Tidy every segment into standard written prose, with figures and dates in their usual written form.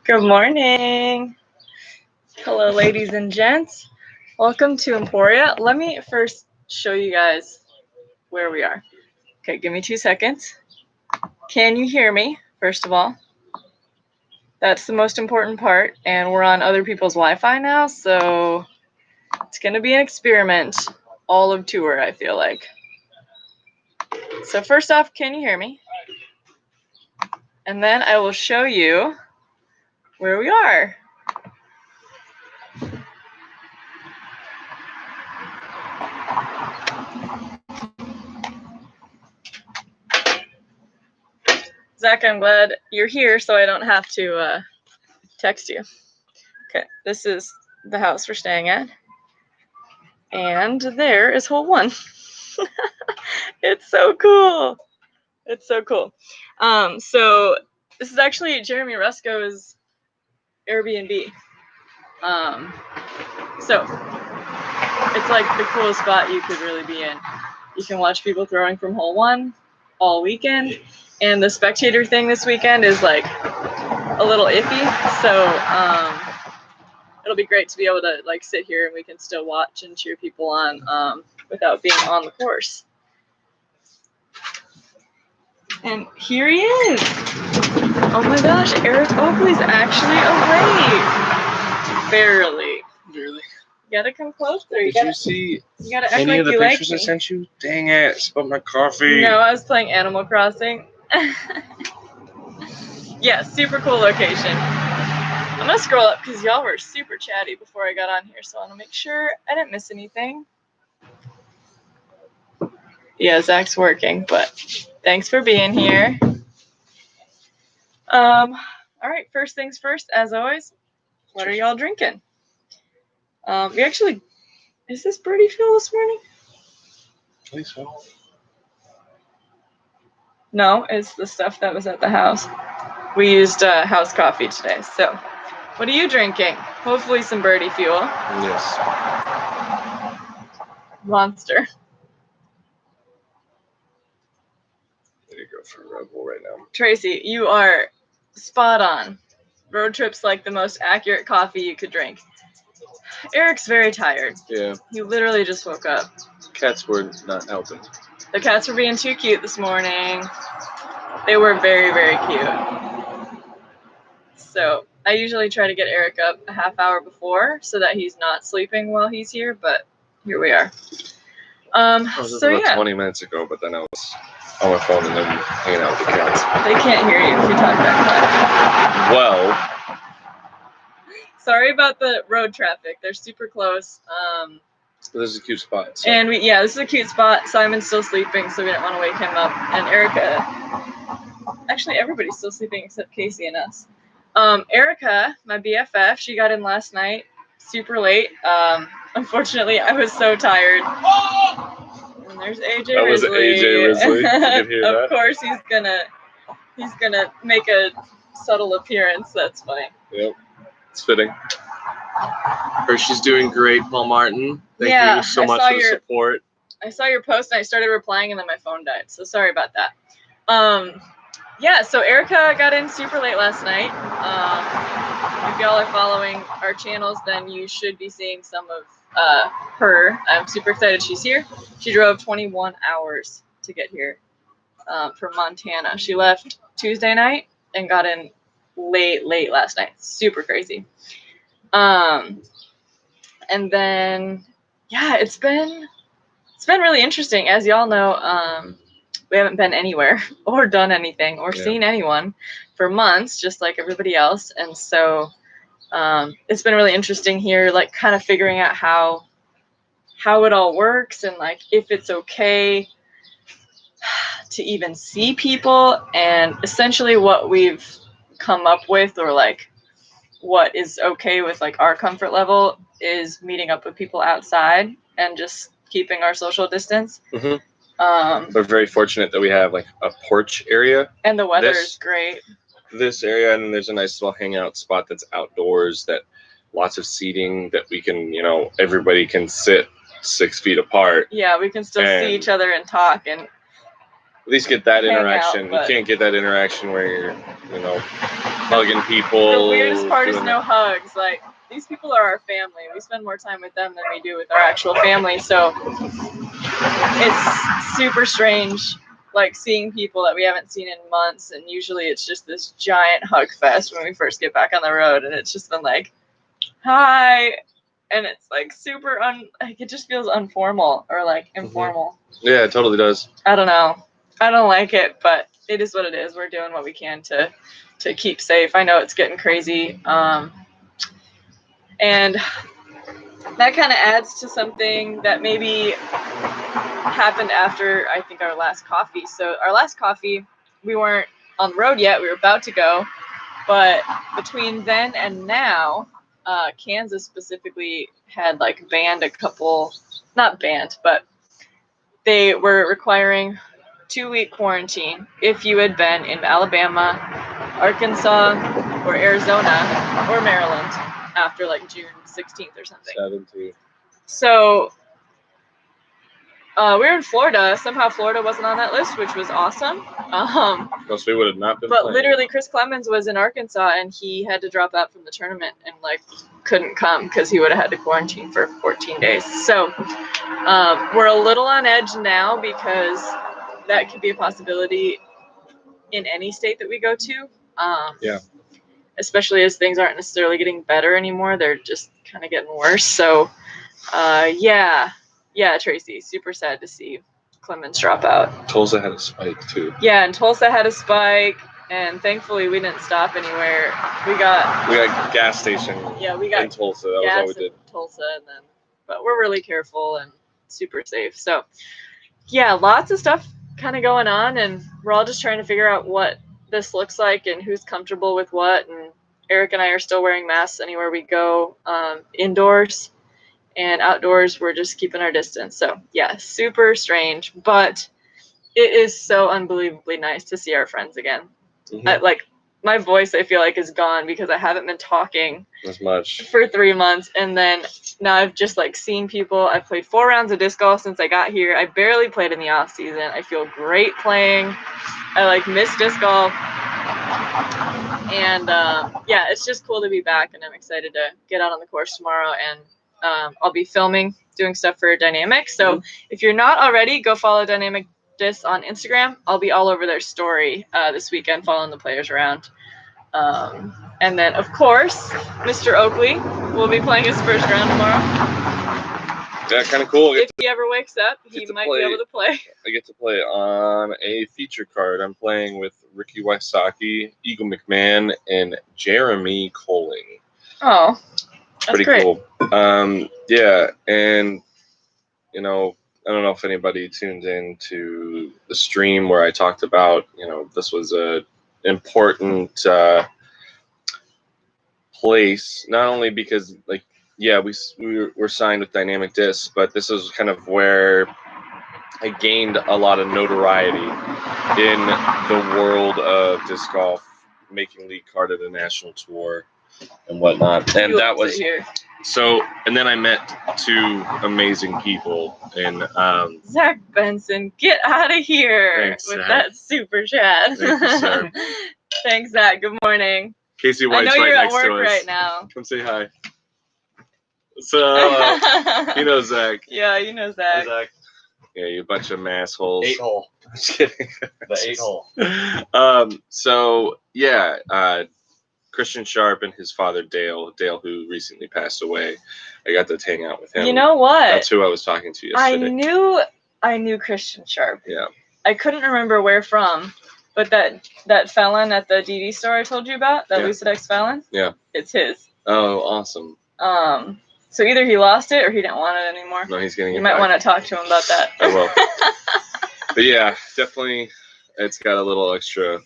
Good morning. Hello, ladies and gents. Welcome to Emporia. Let me first show you guys where we are. Okay, give me 2 seconds. Can you hear me, first of all? That's the most important part, and we're on other people's Wi-Fi now, so it's going to be an experiment all of tour, I feel like. So first off, can you hear me? And then I will show you where we are. Zach, I'm glad you're here so I don't have to text you. Okay, this is the house we're staying at. And there is hole 1. It's so cool. It's so cool. So this is actually Jeremy Rusko's Airbnb. So it's like the coolest spot you could really be in. You can watch people throwing from hole 1 all weekend. And the spectator thing this weekend is like a little iffy. So it'll be great to be able to like sit here and we can still watch and cheer people on without being on the course. And here he is. Oh my gosh, Eric Oakley's actually awake. Barely. Really? You gotta come closer. Did you see any of the pictures I sent you? Dang it, spilled my coffee. No, I was playing Animal Crossing. Yeah, super cool location. I'm gonna scroll up because y'all were super chatty before I got on here, so I want to make sure I didn't miss anything. Yeah, Zach's working, but thanks for being here. All right, first things first, as always, what are y'all drinking? We actually, is this birdie fuel this morning? I think so. No, it's the stuff that was at the house. We used house coffee today, so what are you drinking? Hopefully some birdie fuel. Yes. Monster. There you go for a Red Bull right now. Tracy, you are spot on. Road trip's like the most accurate coffee you could drink. Eric's very tired. Yeah. He literally just woke up. Cats were not helping. The cats were being too cute this morning. They were very, very cute. So I usually try to get Eric up a half hour before so that he's not sleeping while he's here, but here we are. I was about 20 minutes ago, but then I was on my phone and then hanging out with the cats. They can't hear you if you talk that much. Well. Sorry about the road traffic. They're super close. This is a cute spot. So. And this is a cute spot. Simon's still sleeping, so we didn't want to wake him up. And Erica, actually everybody's still sleeping except Casey and us. Erica, my BFF, she got in last night, super late. Unfortunately, I was so tired. And there's AJ Risley. That was AJ Risley. You could hear that. Of course, he's gonna make a subtle appearance. That's funny. Yep, it's fitting. She's doing great, Paul Martin. Thank you so much for the support. I saw your post and I started replying and then my phone died. So sorry about that. So Erica got in super late last night. If y'all are following our channels, then you should be seeing some of her. I'm super excited she's here. She drove 21 hours to get here from Montana. She left Tuesday night and got in late last night. Super crazy. And then, it's been really interesting. As y'all know, we haven't been anywhere or done anything or seen anyone for months, just like everybody else. And so, it's been really interesting here, like kind of figuring out how it all works and like if it's okay to even see people, and essentially what we've come up with, or like what is okay with like our comfort level, is meeting up with people outside and just keeping our social distance. Mm-hmm. We're very fortunate that we have like a porch area, and the weather is great. This area, and then there's a nice little hangout spot that's outdoors, that lots of seating that we can, everybody can sit 6 feet apart. Yeah, we can still see each other and talk and at least get that interaction. You can't get that interaction where you're, hugging people. The weirdest part is doing no hugs. Like, these people are our family. We spend more time with them than we do with our actual family. So it's super strange, like, seeing people that we haven't seen in months. And usually it's just this giant hug fest when we first get back on the road. And it's just been like, hi. And it's like super like, it just feels informal or like informal. Yeah, it totally does. I don't know. I don't like it, but it is what it is. We're doing what we can to keep safe. I know it's getting crazy. And that kind of adds to something that maybe happened after, I think, our last coffee. So our last coffee, we weren't on the road yet. We were about to go. But between then and now, Kansas specifically had like banned a couple, not banned, but they were requiring 2-week quarantine if you had been in Alabama, Arkansas, or Arizona, or Maryland after like June 16th or something. 17th. So we were in Florida. Somehow Florida wasn't on that list, which was awesome. Else we would have not been But playing. literally, Chris Clemens was in Arkansas, and he had to drop out from the tournament and like couldn't come because he would have had to quarantine for 14 days. So we're a little on edge now because that could be a possibility in any state that we go to. Yeah. Especially as things aren't necessarily getting better anymore. They're just kind of getting worse. So, yeah, Tracy, super sad to see Clemens drop out. Tulsa had a spike, too. Yeah, and Tulsa had a spike, and thankfully we didn't stop anywhere. We got gas station. Yeah, we got in Tulsa. That gas was all we did. in Tulsa, but we're really careful and super safe. So, yeah, lots of stuff kind of going on, and we're all just trying to figure out what this looks like and who's comfortable with what. And Eric and I are still wearing masks anywhere we go, indoors, and outdoors we're just keeping our distance. So yeah, super strange, but it is so unbelievably nice to see our friends again. Like, my voice, I feel like, is gone because I haven't been talking as much for 3 months, and then now I've just like seen people. I've played 4 rounds of disc golf since I got here. I barely played in the off season. I feel great playing. I like miss disc golf, and yeah, it's just cool to be back, and I'm excited to get out on the course tomorrow. And I'll be filming, doing stuff for Dynamic. So if you're not already, go follow Dynamic Disc on Instagram. I'll be all over their story this weekend, following the players around. And then, of course, Mr. Oakley will be playing his first round tomorrow. Yeah, kind of cool. If he ever wakes up, he might be able to play. I get to play on a feature card. I'm playing with Ricky Wysocki, Eagle McMahon, and Jeremy Colling. Oh, that's pretty great. Cool. Yeah, and you know, I don't know if anybody tuned in to the stream where I talked about, this was a important place, not only because, like, yeah, we were signed with Dynamic Disc, but this is kind of where I gained a lot of notoriety in the world of disc golf, making league card at a national tour and whatnot. And that was so. And then I met 2 amazing people in Zach Benson. Get out of here. Thanks, with Zach. That super chat. Thank you, sir. Thanks, Zach. Good morning. Casey White's I know you're right at next work to us. right now. Come say hi. So, you know Zach. Yeah, you know Zach. Hey, Zach. Yeah, you bunch of massholes. 8-hole. Just kidding. The 8-hole. So, yeah, Christian Sharp and his father, Dale, who recently passed away. I got to hang out with him. You know what? That's who I was talking to yesterday. I knew Christian Sharp. Yeah. I couldn't remember where from, but that felon at the DD store I told you about, that Lucid X felon? Yeah. It's his. Oh, awesome. So either he lost it or he didn't want it anymore. No, he's getting it You might want to talk to him about that. I will. But yeah, definitely, it's got a little extra.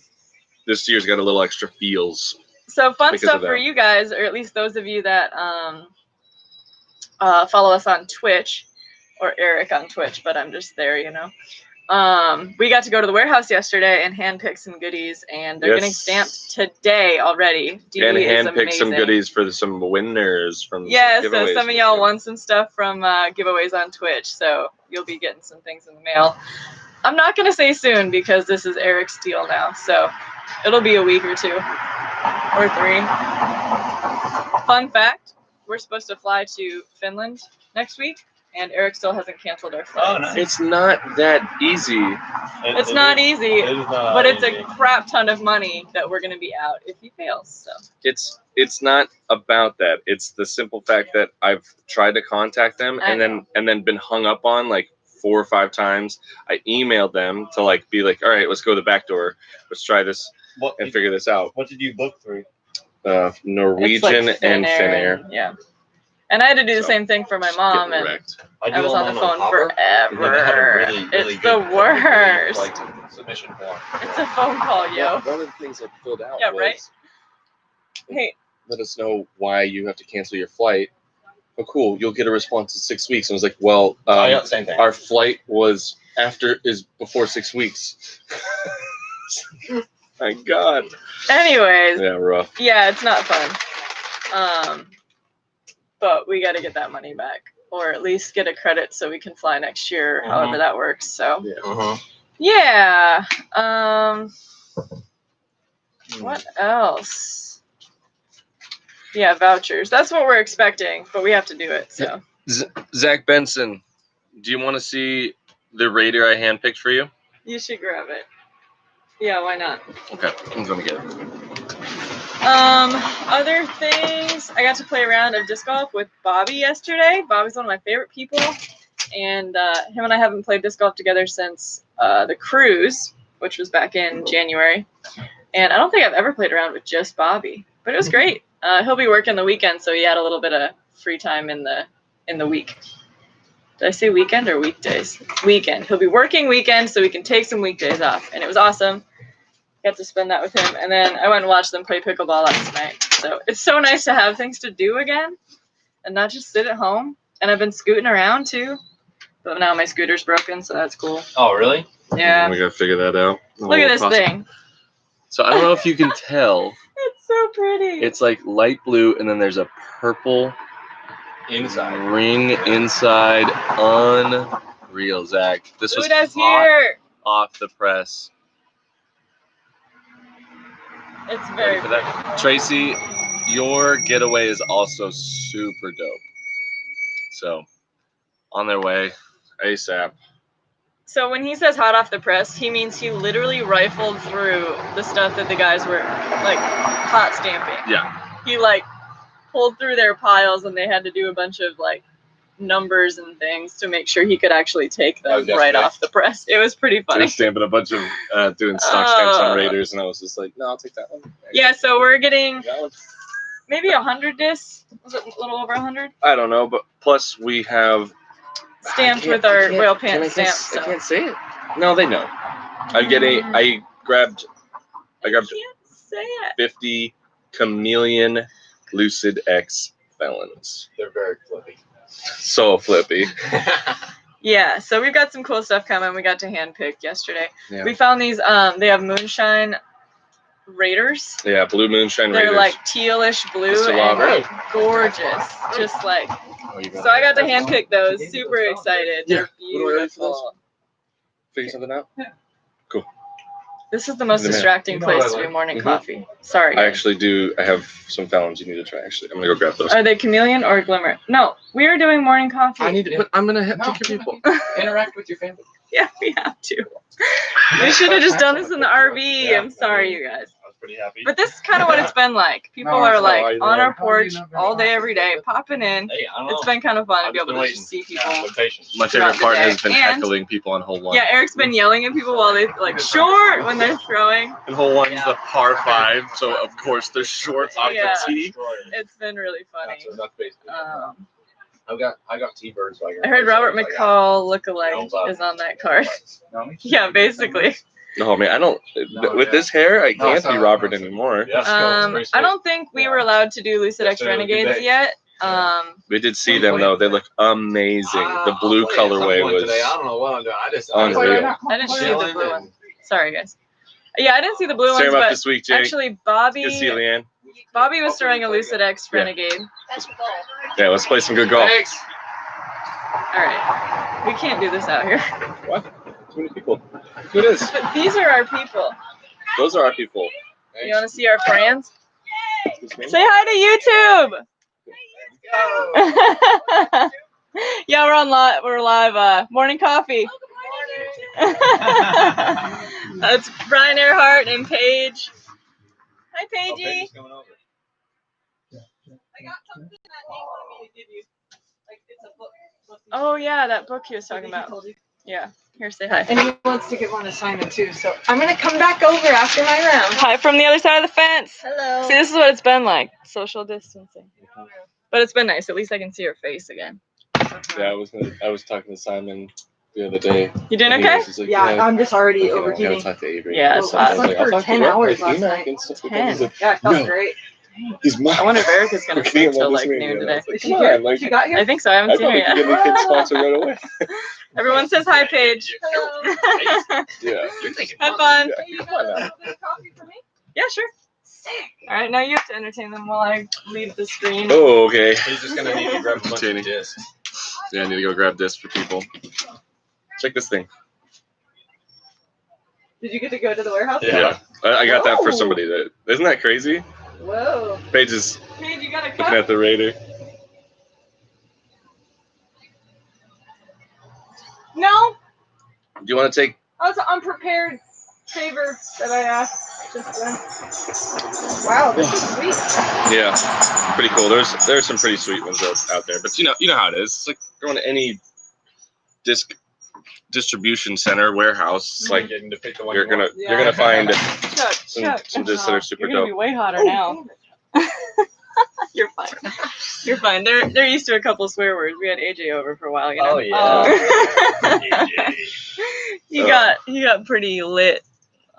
This year's got a little extra feels. So fun stuff for you guys, or at least those of you that follow us on Twitch, or Eric on Twitch, but I'm just there, We got to go to the warehouse yesterday and handpick some goodies, and they're getting stamped today already. And handpick some goodies for some winners from so some of y'all won some stuff from giveaways on Twitch, so you'll be getting some things in the mail. I'm not going to say soon because this is Eric's deal now, so it'll be a week or 2. or 3. Fun fact, we're supposed to fly to Finland next week, and Eric still hasn't canceled our flight. Oh, nice. It's not that easy. It's not easy, It is not but it's easy. a crap ton of money that we're going to be out if he fails. So It's not about that. It's the simple fact that I've tried to contact them and then been hung up on like 4 or 5 times. I emailed them to like be like, all right, let's go to the back door. Let's try this and figure this out. What did you book through? Norwegian it's like and Finnair. Yeah. And I had to do the same thing for my mom, and I was on the phone forever. It's the worst. Like submission form. It's a phone call, yo. One of the things I filled out Yeah, was, right? Hey. let us know why you have to cancel your flight. Oh, cool. You'll get a response in 6 weeks. And I was like, well, yeah, same thing. our flight was before 6 weeks. My God. Anyways. Yeah, rough. Yeah, it's not fun. But we got to get that money back, or at least get a credit so we can fly next year, however that works. So, yeah. What else? Yeah, vouchers. That's what we're expecting, but we have to do it. So, Zach Benson, do you want to see the raider I handpicked for you? You should grab it. Yeah, why not? Okay, I'm gonna get it. Other things, I got to play a round of disc golf with Bobby yesterday. Bobby's one of my favorite people, and him and I haven't played disc golf together since the cruise, which was back in January. And I don't think I've ever played around with just Bobby, but it was great. He'll be working the weekend, so he had a little bit of free time in the week. Did I say weekend or weekdays? Weekend. He'll be working weekend, so we can take some weekdays off, and it was awesome. Got to spend that with him, and then I went and watched them play pickleball last night. So it's so nice to have things to do again, and not just sit at home. And I've been scooting around too, but now my scooter's broken, so that's cool. Oh, really? Yeah. We gotta figure that out. Look at this thing. So I don't know if you can tell. It's so pretty. It's like light blue, and then there's a purple ring inside. Unreal, Zach. This was hot off the press. It's very pretty. Tracy, your getaway is also super dope. So, on their way, ASAP. So when he says hot off the press, he means he literally rifled through the stuff that the guys were like hot stamping. Yeah. He like pulled through their piles, and they had to do a bunch of like numbers and things to make sure he could actually take them right off the press. It was pretty funny. Stamping a bunch of doing stock stamps on Raiders, and I was just like, no, I'll take that one. Yeah, so we're getting maybe 100 discs. Was it a little over 100? I don't know, but plus we have stamped with our whale pants stamps. So. I can't say it. No, they know. I grabbed 50 Chameleon Lucid X Felons. They're very flippy. So flippy. Yeah, so we've got some cool stuff coming. We got to handpick yesterday. Yeah. We found these, they have moonshine Raiders. Yeah, blue moonshine Raiders. They're like tealish blue and gorgeous. Just like, so I got to handpick those. Super excited. Yeah. They're beautiful. Figure something out? Yeah. Cool. This is the most distracting place to do morning coffee. Sorry. I actually do. I have some Felons you need to try. Actually, I'm gonna go grab those. Are they chameleon or glimmer? No, we are doing morning coffee. I need to. But I'm gonna pick your people. Interact with your family. Yeah, we have to. We should have just done this in the RV. I'm sorry, you guys. I was pretty happy. But this is kind of what it's been like. People are like on our porch all day, every day, popping in. Hey, I don't know. It's been kind of fun to be able to just see people. My favorite part has been heckling people on hole one. Yeah, Eric's been yelling at people while they like short when they're throwing. And hole one's the par 5, so of course they're short off the tee. It's been really funny. I got T-birds. So I heard Robert McCall lookalike is on that card. Yeah, basically. No, man, I don't. With this hair, I can't be Robert anymore. I don't think we were allowed to do Lucid X Renegades yet. We did see them though. They look amazing. The blue colorway was. I don't know what I'm doing. Unreal. I didn't see the blue one. Sorry, guys. Yeah, I didn't see the blue ones, but this week, Jake. Actually, Bobby. Good to see you, Leanne. Bobby was throwing a Lucid X Renegade. Yeah, let's play some good golf. Thanks. All right, we can't do this out here. What? Too many people. Who it is? But these are our people. Those are our people. You want to see our friends? Say hi to YouTube. Yeah, we're on live. We're live. Morning coffee. That's Brian Earhart and Paige. Hi, Paigey. Coming over. I got something that he wanted me to give you. Like it's a book. Oh yeah, that book he was talking about. Yeah. Here, say hi. And he wants to get one assignment too, so I'm gonna come back over after my round. Hi from the other side of the fence. Hello. See, this is what it's been like. Social distancing. But it's been nice. At least I can see your face again. Yeah, I was talking to Simon the other day. You doing and he okay? was just like, Yeah, I'm just already I gotta overheating. talk to Avery. Yeah, Well, it's I hot. slept I'll for talk to 10 what? hours Like, last Enoch night. and stuff like 10? that. He's like, Yeah, it felt no, great. he's mine. I wonder if Erica's gonna We're sleep getting till on this like radio. noon And I today. was like, Is she come here? on, like, She got here? I think so. I haven't I seen her probably could yet. get the kid sponsor right away. Everyone says hi, Paige. Hello. Yeah. You're thinking. Have fun. Yeah. Hey, you got a little bit of coffee for me? Yeah, sure. Sick. All right, now you have to entertain them while I leave the screen. Oh, okay. He's just gonna need to grab a bunch Entertaining. of discs. Yeah, I need to go grab this for people. Check this thing. Did you get to go to the warehouse? Yeah. I got that for Whoa. somebody. Isn't that crazy? Whoa. Paige is Paige, you got a looking cup? at the radar. No, Do you want to take? that was an unprepared favor that I asked just then. Wow, this is sweet. Yeah, pretty cool. There's some pretty sweet ones out there, but you know how it is. It's like going to any disc distribution center warehouse. It's like Getting to pick the one you're you want. gonna find Chuck, some discs that are super you're gonna be dope. way hotter now. You're fine. You're fine. They're used to a couple swear words. We had AJ over for a while, you know. Oh, yeah. AJ. He got pretty lit.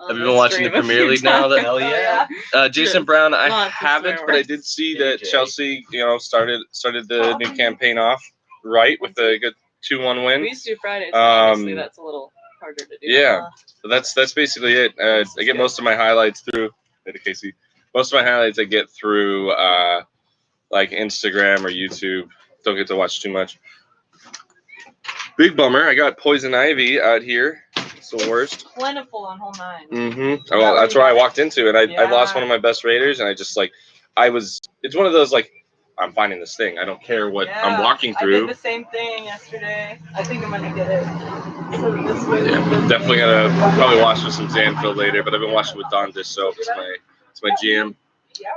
Have you been watching the Premier League now? Hell yeah. Jason Brown, I Lots of haven't, swear but I words. did see that AJ. Chelsea, started the new campaign off right with a good 2-1 win. We used to do Fridays. So obviously, that's a little harder to do. Yeah. So that's basically it. I get most of my highlights through. Hey, Casey. Most of my highlights I get through like Instagram or YouTube. Don't get to watch too much. Big bummer. I got poison ivy out here. It's the worst. Plentiful on hole 9. Mm-hmm. Well, that's where I walked into it. I lost Yeah. one of my best raiders, and I just it's one of those like, I'm finding this thing. I don't care what I'm walking I through. did the same thing yesterday. I think I'm gonna get it. So this way. Yeah, definitely gonna probably watch with some Zanfield later, but I've been watching with Don Disso. It's my GM. Yeah,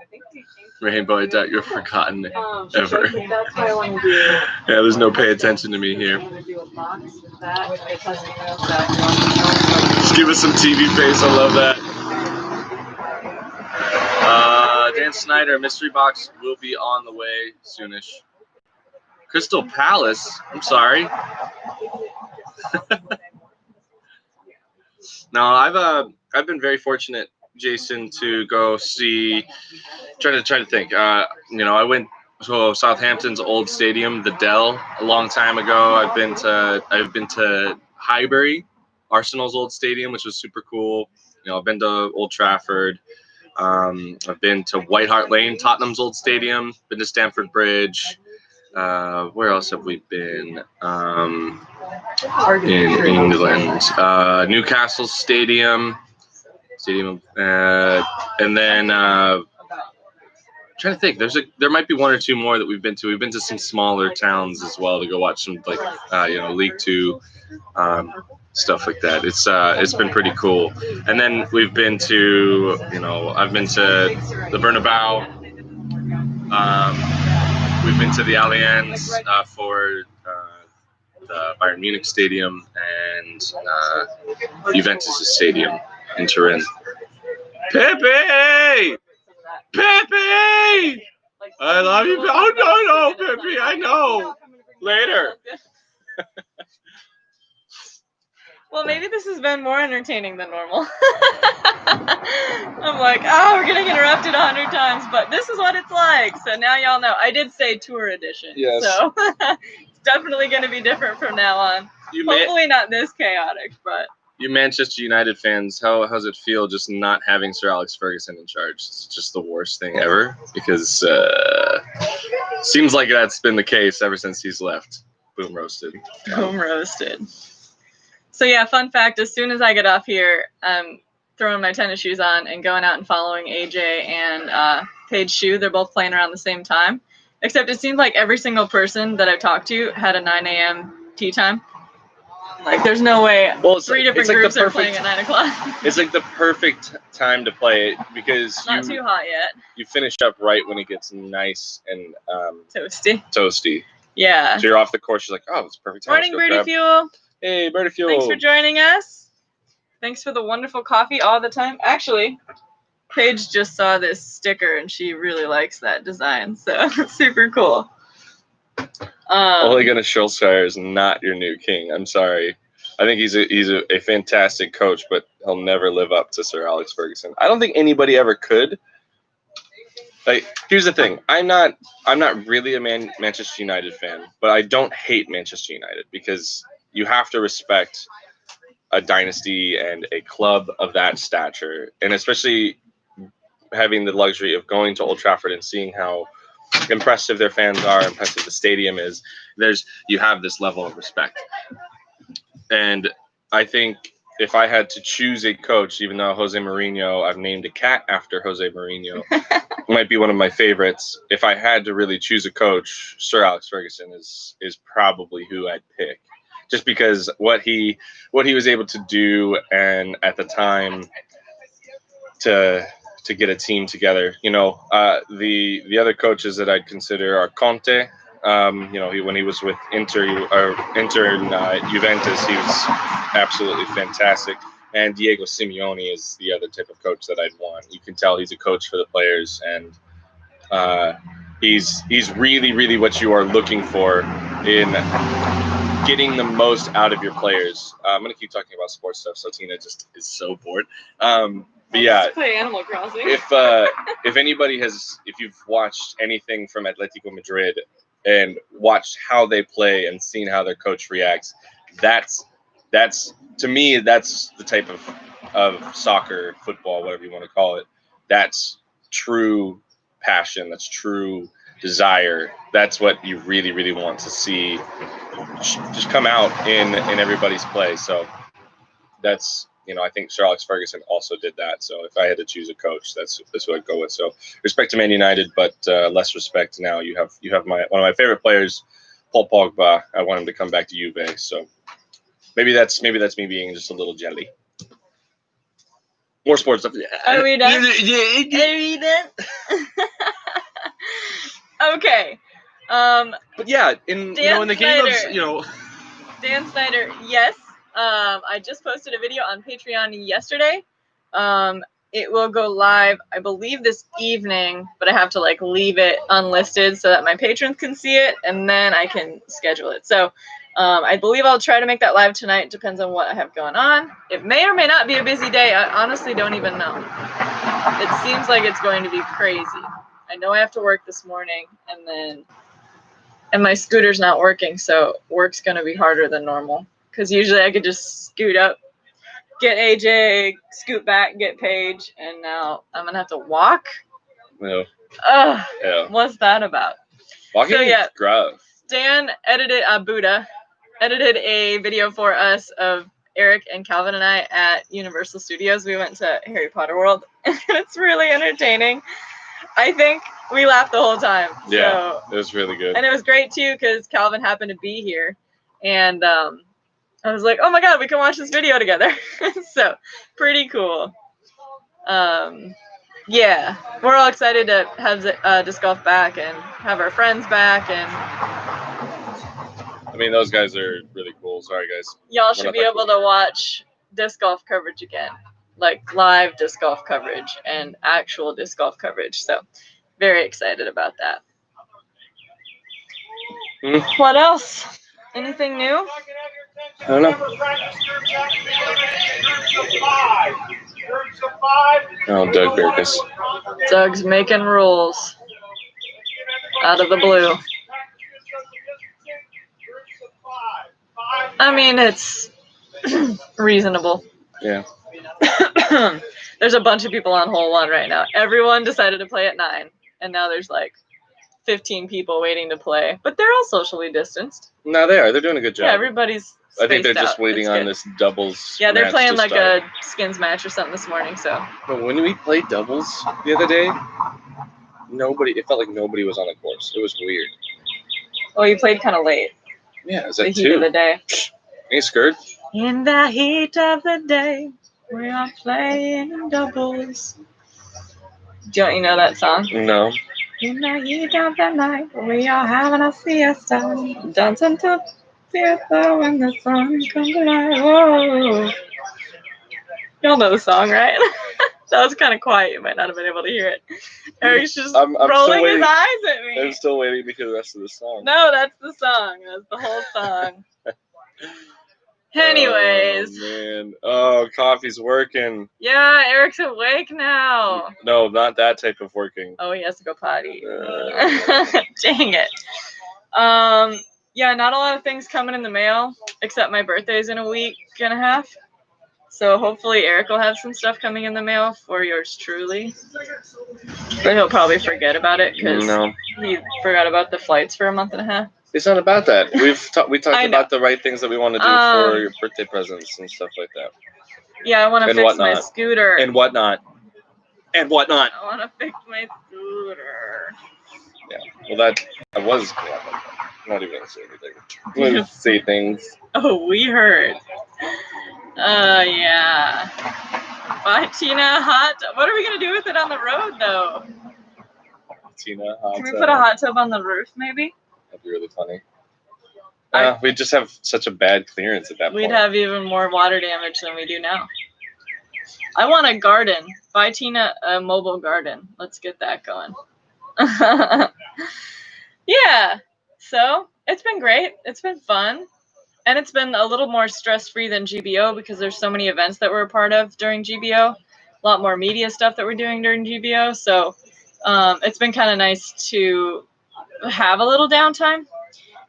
I think we changed Rainbow, I doubt you're forgotten ever. That's what I want to do. Yeah, there's no pay attention to me I here. want to do a box with that. Because I know that Just give us some TV face. I love that. Dan Snyder, mystery box will be on the way soonish. Crystal Palace. I'm sorry. No, I've been very fortunate, Jason, to go see. Trying to think. I went to Southampton's old stadium, the Dell, a long time ago. I've been to Highbury, Arsenal's old stadium, which was super cool. I've been to Old Trafford. I've been to White Hart Lane, Tottenham's old stadium. Been to Stamford Bridge. Where else have we been? In England, Newcastle Stadium, and then trying to think. There might be one or two more that we've been to. We've been to some smaller towns as well to go watch some League Two stuff like that. It's been pretty cool. And then we've been to I've been to the Bernabeu. We've been to the Allianz for the Bayern Munich Stadium and Juventus Stadium in Turin. Pepe! Pepe! I love you. Oh, no, Pepe, I know. Later. Well, maybe this has been more entertaining than normal. I'm like, we're getting interrupted 100 times, but this is what it's like. So now y'all know. I did say tour edition. Yes. So it's definitely going to be different from now on. Hopefully not this chaotic, but. You Manchester United fans, how's it feel just not having Sir Alex Ferguson in charge? It's just the worst thing ever because seems like that's been the case ever since he's left. Boom roasted. Boom roasted. So yeah, fun fact, as soon as I get off here, throwing my tennis shoes on and going out and following AJ and Paige Shue. They're both playing around the same time. Except it seemed like every single person that I talked to had a 9 a.m. tee time. Like, there's no way three different groups are playing at 9 o'clock. It's like the perfect time to play it because Not too hot yet. You finish up right when it gets nice and toasty. Yeah. So you're off the course. You're like, oh, it's perfect time. Morning, Birdie Fuel. Hey, Birdie Fuel. Thanks for joining us. Thanks for the wonderful coffee all the time. Actually, Paige just saw this sticker and she really likes that design. So super cool. Ole Gunnar Solskjaer is not your new king. I'm sorry. I think he's a fantastic coach, but he'll never live up to Sir Alex Ferguson. I don't think anybody ever could. Like, here's the thing. I'm not really a Manchester United fan, but I don't hate Manchester United because you have to respect a dynasty and a club of that stature, and especially having the luxury of going to Old Trafford and seeing how impressive their fans are, impressive the stadium is. You have this level of respect. And I think if I had to choose a coach, even though Jose Mourinho, I've named a cat after Jose Mourinho, might be one of my favorites. If I had to really choose a coach, Sir Alex Ferguson is probably who I'd pick. Just because what he was able to do, and at the time to get a team together. The other coaches that I'd consider are Conte. When he was with Inter and Juventus, he was absolutely fantastic. And Diego Simeone is the other type of coach that I'd want. You can tell he's a coach for the players, and he's really, really what you are looking for in getting the most out of your players. I'm going to keep talking about sports stuff, so Tina just is so bored. But yeah, let's play Animal Crossing. If you've watched anything from Atletico Madrid and watched how they play and seen how their coach reacts, that's to me, that's the type of soccer, football, whatever you want to call it. That's true passion. That's true desire. That's what you really, really want to see just come out in everybody's play. So that's, I think Sir Alex Ferguson also did that. So if I had to choose a coach, that's who I'd go with. So respect to Man United, but less respect now. You have one of my favorite players, Paul Pogba. I want him to come back to Juve. So maybe that's me being just a little jelly. More sports stuff. Are we done? Are we done? Okay. But yeah, in the game of Dan Snyder, yes. I just posted a video on Patreon yesterday. It will go live, I believe, this evening, but I have to leave it unlisted so that my patrons can see it, and then I can schedule it. So I believe I'll try to make that live tonight. Depends on what I have going on. It may or may not be a busy day. I honestly don't even know. It seems like it's going to be crazy. I know I have to work this morning, and my scooter's not working, so work's going to be harder than normal. Because usually I could just scoot up, get AJ, scoot back, get Paige, and now I'm going to have to walk? Yeah. What's that about? Walking is rough. Dan Buddha edited a video for us of Eric and Calvin and I at Universal Studios. We went to Harry Potter World, and it's really entertaining. I think we laughed the whole time. Yeah, it was really good. And it was great, too, because Calvin happened to be here, and I was like, oh my God, we can watch this video together. So pretty cool. Yeah, we're all excited to have disc golf back and have our friends back. And I mean, those guys are really cool. Sorry, guys. Y'all should be able to watch disc golf coverage again, like live disc golf coverage and actual disc golf coverage. So very excited about that. What else? Anything new? I don't know. Oh, Doug Burkus. Doug's making rules out of the blue. I mean, it's reasonable. Yeah. There's a bunch of people on hole one right now. Everyone decided to play at 9, and now there's 15 people waiting to play, but they're all socially distanced. No, they are. They're doing a good job. Yeah, everybody's I think they're spaced just out. waiting It's on good. this doubles. Yeah, they're match playing to like start. a skins match or something this morning. So But when we played doubles the other day, it felt like nobody was on the course. It was weird. well, you played kind of late. Yeah, it was The at heat of 2. the day. Ain't scared. In the heat of the day, we are playing doubles. Don't you know that song? No. In the heat of the night, we are having a fiesta, dancing to fiesta when the sun comes alive. Whoa. Y'all know the song, right? That was kind of quiet. You might not have been able to hear it. Eric's just I'm still rolling his waiting. eyes at me. I'm still waiting to hear the rest of the song. No, that's the song. That's the whole song. Anyways. Oh, man. Oh, coffee's working. Yeah, Eric's awake now. No, not that type of working. Oh, he has to go potty. Uh, Dang it. Yeah, not a lot of things coming in the mail, except my birthday's in a week and a half. So hopefully Eric will have some stuff coming in the mail for yours truly. But he'll probably forget about it because no, he forgot about the flights for a month and a half. it's not about that. We talked I know. about the right things that we want to do for your birthday presents and stuff like that. Yeah, I want to And fix my whatnot. scooter. And whatnot. And whatnot. I want to fix my scooter. Well, I was I'm not even going to say anything. I'm going to say things. Oh, we heard. Yeah. Bye, Tina. What are we going to do with it on the road, though? Tina, Can we put a hot tub on the roof, maybe? That'd be really funny. I- We'd just have such a bad clearance at that We'd point. have even more water damage than we do now. I want a garden. Buy Tina a mobile garden. Let's get that going. Yeah. So it's been great. It's been fun. And it's been a little more stress-free than GBO because there's so many events that we're a part of during GBO. A lot more media stuff that we're doing during GBO. So it's been kind of nice to have a little downtime.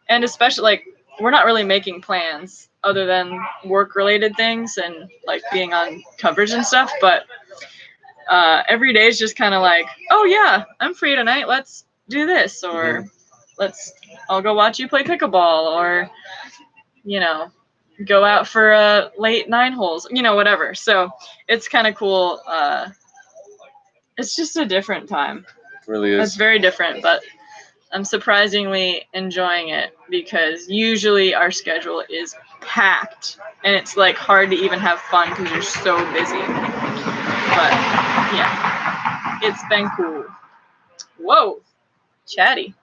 And especially, like, we're not really making plans other than work-related things and, like, being on coverage and stuff. But every day is just kind of like, oh, yeah, I'm free tonight. Let's do this. Or I'll go watch you play pickleball. Or, you know, go out for a late 9 holes. You know, whatever. So it's kind of cool. It's just a different time. It really is. It's very different, but I'm surprisingly enjoying it because usually our schedule is packed and it's like hard to even have fun because you're so busy. But yeah, it's been cool. Whoa, chatty.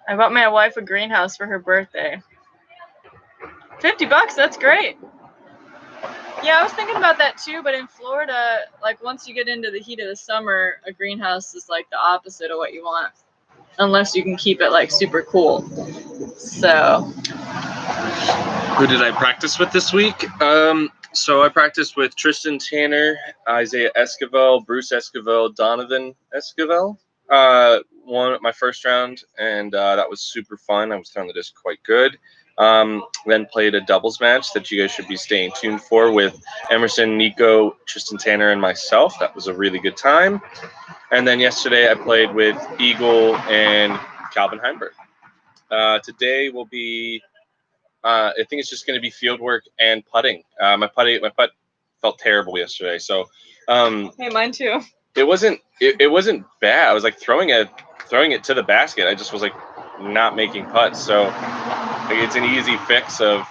I bought my wife a greenhouse for her birthday. $50, that's great. Yeah, I was thinking about that too, but in Florida, like once you get into the heat of the summer, a greenhouse is like the opposite of what you want. Unless you can keep it like super cool. So Who did I practice with this week? So I practiced with Tristan Tanner, Isaiah Esquivel, Bruce Esquivel, Donovan Esquivel. Won my first round, and that was super fun. I was throwing the disc quite good. Then played a doubles match that you guys should be staying tuned for with Emerson, Nico, Tristan Tanner, and myself. That was a really good time. And then yesterday I played with Eagle and Calvin Heimberg. Today will be, I think it's just going to be field work and putting. My putt felt terrible yesterday, so hey, mine too. it wasn't bad. I was like throwing it to the basket. I just was like not making putts. So like, it's an easy fix of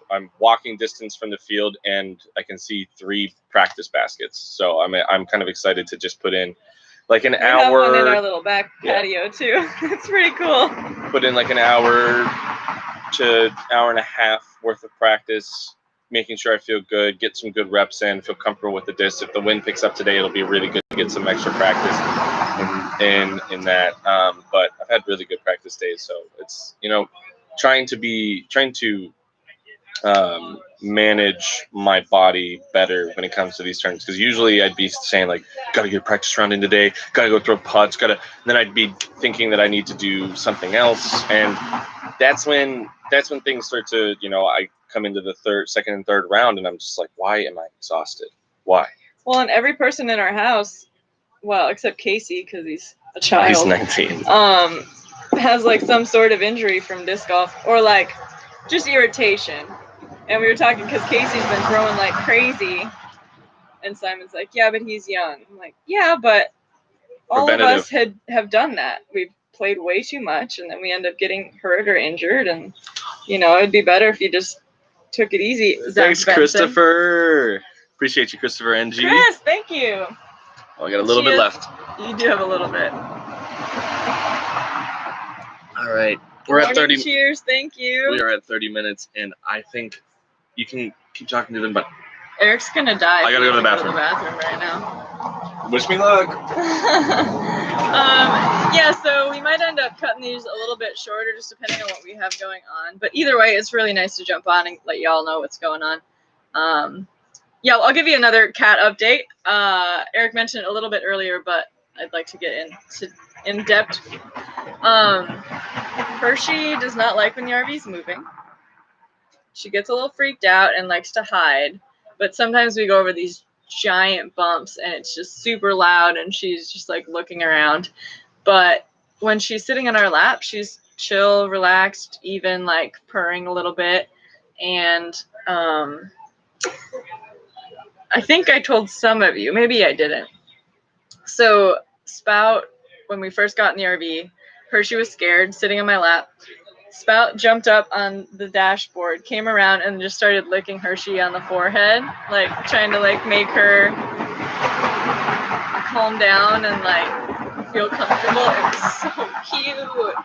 I'm walking distance from the field and I can see 3 practice baskets. So I'm kind of excited to just put in like an hour. We have one in our little back patio too. It's pretty cool. Put in like an hour to hour and a half worth of practice, making sure I feel good, get some good reps in, feel comfortable with the disc. If the wind picks up today, it'll be really good to get some extra practice in that. But I've had really good practice days, so it's trying to manage my body better when it comes to these tournaments, because usually I'd be saying like, gotta get a practice round in today, gotta go throw putts, then I'd be thinking that I need to do something else, and that's when things start to, I come into the second and third round and I'm just like, why am I exhausted? Why? Well, and every person in our house, well, except Casey because he's a child. He's 19. Has like some sort of injury from disc golf or like just irritation. And we were talking because Casey's been throwing like crazy. And Simon's like, yeah, but he's young. I'm like, yeah, but all of us have done that. We've played way too much and then we end up getting hurt or injured. And, you know, it'd be better if you just took it easy. Thanks, Christopher. Appreciate you, Christopher NG. Chris, thank you. Oh, I got a little bit left. You do have a little bit. All right. We're at 30. Cheers, thank you. We are at 30 minutes, and I think you can keep talking to them, but Eric's gonna die. I gotta go to the bathroom. Right now. Wish me luck. Yeah, so we might end up cutting these a little bit shorter, just depending on what we have going on. But either way, it's really nice to jump on and let y'all know what's going on. Yeah, I'll give you another cat update. Eric mentioned it a little bit earlier, but I'd like to get in depth. Hershey does not like when the RV's moving. She gets a little freaked out and likes to hide. But sometimes we go over these giant bumps and it's just super loud and she's just like looking around. But when she's sitting in our lap, she's chill, relaxed, even like purring a little bit. And I think I told some of you, maybe I didn't. So Spout, when we first got in the RV, Hershey was scared, sitting on my lap. Spout jumped up on the dashboard, came around, and just started licking Hershey on the forehead, like trying to like make her calm down and like feel comfortable. It was so cute.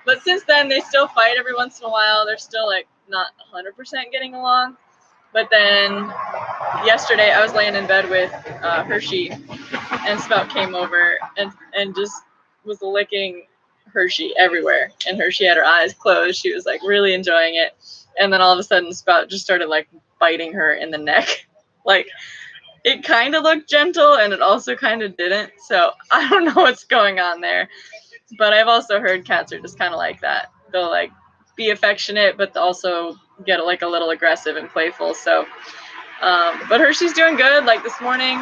But since then, they still fight every once in a while. They're still like not 100% getting along. But then yesterday, I was laying in bed with Hershey, and Spout came over and just was licking Hershey everywhere, and Hershey had her eyes closed. She was like really enjoying it, and then all of a sudden Spout just started like biting her in the neck. Like it kind of looked gentle and it also kind of didn't, so I don't know what's going on there. But I've also heard cats are just kind of like that. They'll like be affectionate but also get like a little aggressive and playful. So but Hershey's doing good. Like this morning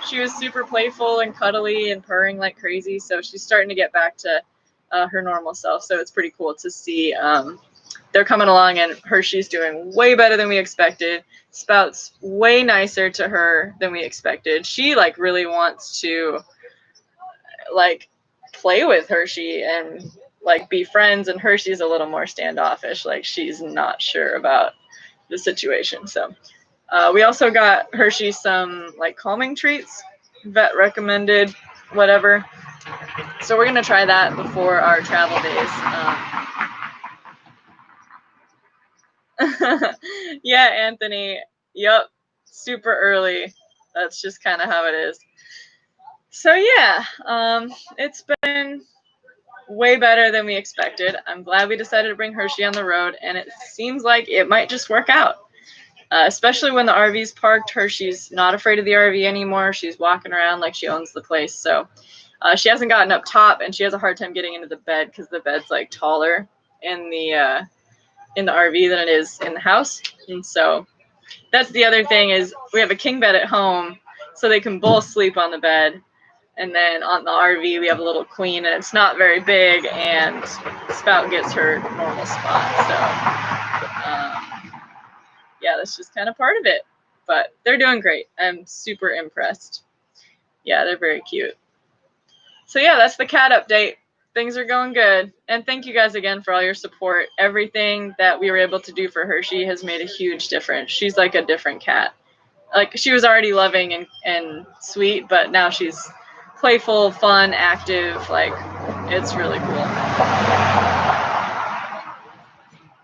she was super playful and cuddly and purring like crazy, so she's starting to get back to her normal self. So it's pretty cool to see they're coming along, and Hershey's doing way better than we expected. Spout's way nicer to her than we expected. She like really wants to like play with Hershey and like be friends, and Hershey's a little more standoffish. Like she's not sure about the situation. So we also got Hershey some like calming treats, vet recommended, whatever. So we're going to try that before our travel days. Yeah, Anthony. Yep. Super early. That's just kind of how it is. So yeah, it's been way better than we expected. I'm glad we decided to bring Hershey on the road, and it seems like it might just work out. Especially when the RV's parked, Hershey's not afraid of the RV anymore. She's walking around like she owns the place. So she hasn't gotten up top, and she has a hard time getting into the bed because the bed's like taller in the RV than it is in the house. And so that's the other thing is we have a king bed at home, so they can both sleep on the bed. And then on the RV we have a little queen, and it's not very big, and Spout gets her normal spot. So yeah, that's just kind of part of it. But they're doing great. I'm super impressed. Yeah, they're very cute. So yeah, that's the cat update. Things are going good. And thank you guys again for all your support. Everything that we were able to do for Hershey has made a huge difference. She's like a different cat. Like she was already loving and sweet, but now she's playful, fun, active. Like it's really cool.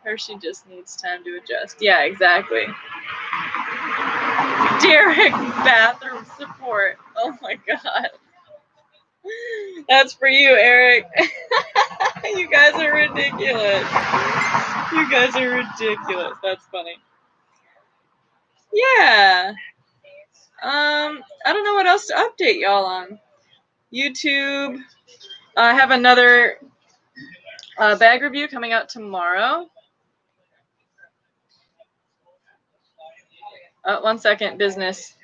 Hershey just needs time to adjust. Yeah, exactly. Derek, bathroom support. Oh my God. That's for you, Eric. You guys are ridiculous. You guys are ridiculous. That's funny. Yeah. I don't know what else to update y'all on. YouTube. I have another bag review coming out tomorrow. 1 second. Business.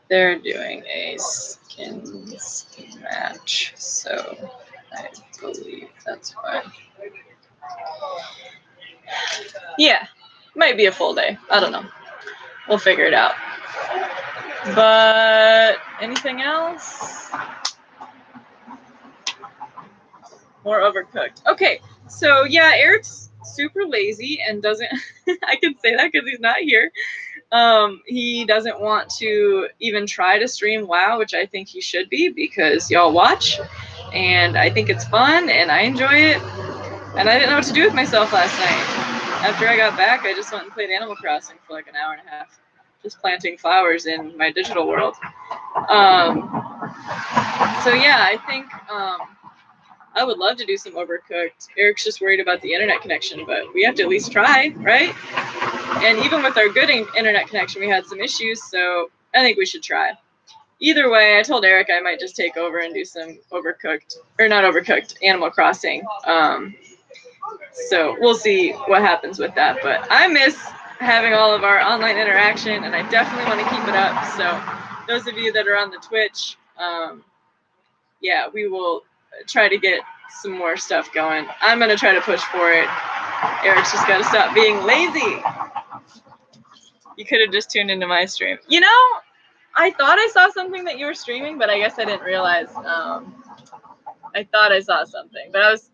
They're doing a skins match, so I believe that's why. Yeah, might be a full day. I don't know. We'll figure it out. But anything else? More overcooked. Okay, so yeah, Eric's super lazy and doesn't. I can say that because he's not here. He doesn't want to even try to stream WoW, which I think he should be because y'all watch, and I think it's fun and I enjoy it. And I didn't know what to do with myself last night. After I got back, I just went and played Animal Crossing for like an hour and a half, just planting flowers in my digital world. So yeah, I think I would love to do some Overcooked. Eric's just worried about the internet connection, but we have to at least try, right? And even with our good internet connection, we had some issues, so I think we should try. Either way, I told Eric I might just take over and do some Overcooked, or not Overcooked, Animal Crossing. So we'll see what happens with that. But I miss having all of our online interaction, and I definitely want to keep it up. So those of you that are on the Twitch, yeah, we will try to get some more stuff going. I'm going to try to push for it. Eric's just got to stop being lazy. You could have just tuned into my stream. You know, I thought I saw something that you were streaming, but I guess I didn't realize. I thought I saw something, but I was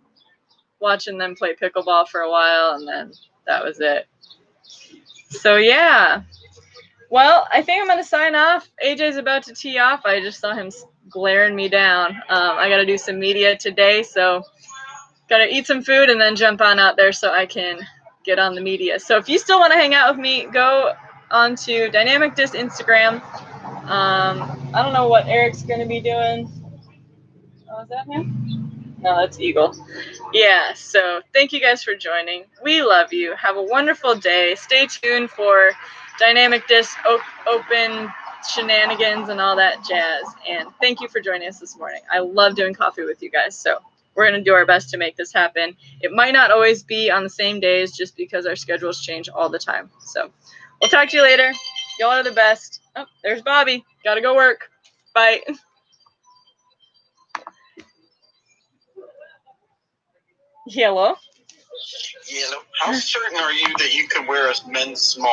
watching them play pickleball for a while, and then that was it. So, yeah. Well, I think I'm going to sign off. AJ's about to tee off. I just saw him glaring me down. I got to do some media today, so got to eat some food and then jump on out there so I can get on the media. So if you still want to hang out with me, go onto Dynamic Disc Instagram. I don't know what Eric's going to be doing. Oh, is that him? No, that's Eagle. Yeah, so thank you guys for joining. We love you. Have a wonderful day. Stay tuned for Dynamic Disc Open shenanigans and all that jazz. And thank you for joining us this morning. I love doing coffee with you guys, so we're going to do our best to make this happen. It might not always be on the same days just because our schedules change all the time. So we'll talk to you later. Y'all are the best. Oh, there's Bobby. Got to go work. Bye. Hello? How certain are you that you could wear a men's small?